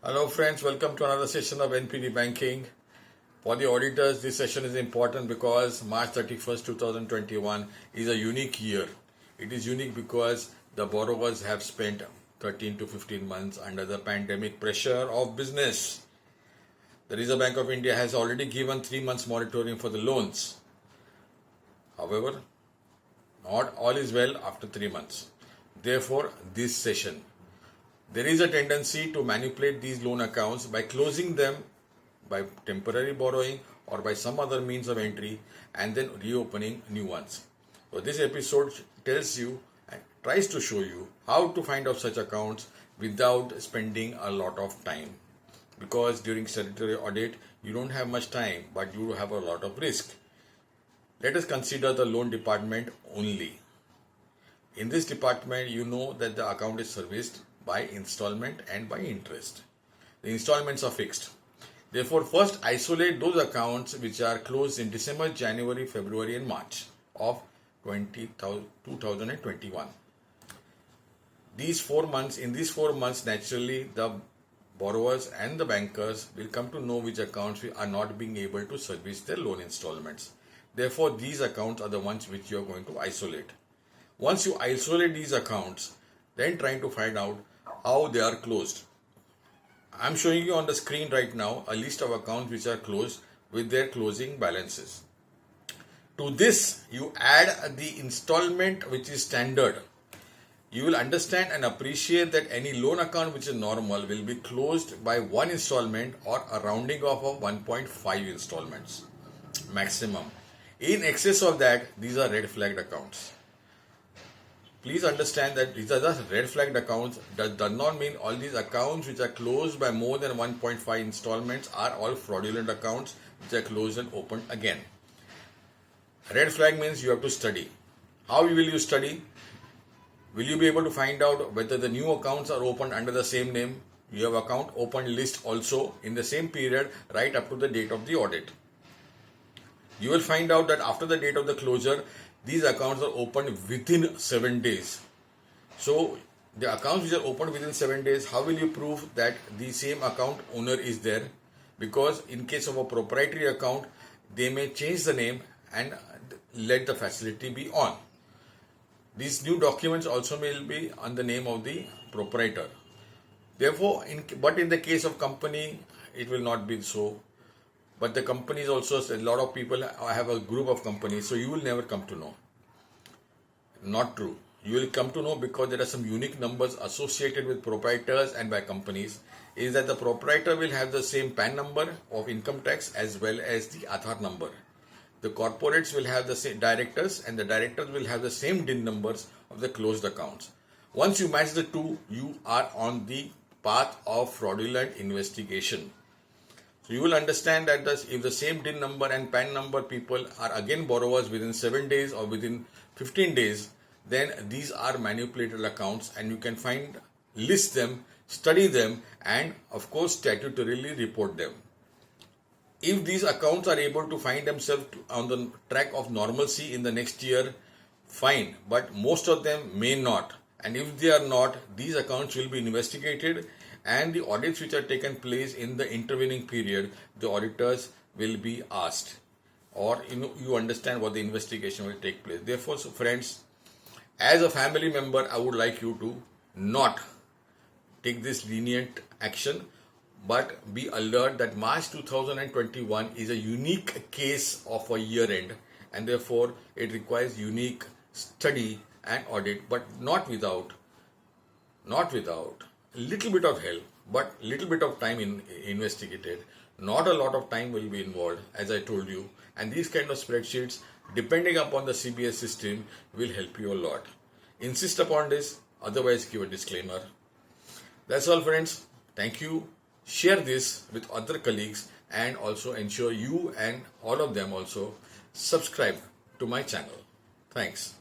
Hello friends, welcome to another session of NPD Banking. For the auditors, this session is important because March 31st, 2021 is a unique year. It is unique because the borrowers have spent 13 to 15 months under the pandemic pressure of business. The Reserve Bank of India has already given 3 months moratorium for the loans. However, not all is well after 3 months. Therefore, this session, there is a tendency to manipulate these loan accounts by closing them by temporary borrowing or by some other means of entry and then reopening new ones. So this episode tells you and tries to show you how to find out such accounts without spending a lot of time. Because during statutory audit, you don't have much time, but you have a lot of risk. Let us consider the loan department only. In this department, you know that the account is serviced by installment and by interest. The installments are fixed. Therefore, first isolate those accounts which are closed in December, January, February and March of 2021. These 4 months, in these 4 months, naturally the borrowers and the bankers will come to know which accounts are not being able to service their loan installments. Therefore, these accounts are the ones which you are going to isolate. Once you isolate these accounts, then trying to find out how they are closed. I am showing you on the screen right now a list of accounts which are closed with their closing balances. To this, you add the installment which is standard. You will understand and appreciate that any loan account which is normal will be closed by one installment or a rounding off of 1.5 installments maximum. In excess of that, these are red flagged accounts. Please understand that these are just red flagged accounts. That does not mean all these accounts which are closed by more than 1.5 installments are all fraudulent accounts which are closed and opened again. Red flag means you have to study. How will you study? Will you be able to find out whether the new accounts are opened under the same name? You have account opened list also in the same period right up to the date of the audit. You will find out that after the date of the closure, these accounts are opened within 7 days. So, the accounts which are opened within 7 days, how will you prove that the same account owner is there? Because in case of a proprietary account, they may change the name and let the facility be on. These new documents also will be on the name of the proprietor. Therefore, but in the case of company, it will not be so. But the companies also, a lot of people have a group of companies, so you will never come to know. Not true. You will come to know because there are some unique numbers associated with proprietors and by companies. Is that the proprietor will have the same PAN number of income tax as well as the Aadhaar number. The corporates will have the same directors and the directors will have the same DIN numbers of the closed accounts. Once you match the two, you are on the path of fraudulent investigation. So you will understand that if the same DIN number and PAN number people are again borrowers within 7 days or within 15 days, then these are manipulated accounts and you can list them, study them and of course statutorily report them. If these accounts are able to find themselves on the track of normalcy in the next year, fine, but most of them may not. And if they are not, these accounts will be investigated and the audits which are taken place in the intervening period, the auditors will be asked, or you understand what the investigation will take place. Therefore, so friends, as a family member, I would like you to not take this lenient action, but be alert that March 2021 is a unique case of a year end, and therefore it requires unique study and audit, but not without a little bit of help, but little bit of time investigated. Not a lot of time will be involved, as I told you. And these kind of spreadsheets, depending upon the CBS system, will help you a lot. Insist upon this, otherwise give a disclaimer. That's all friends. Thank you. Share this with other colleagues and also ensure you and all of them also subscribe to my channel. Thanks.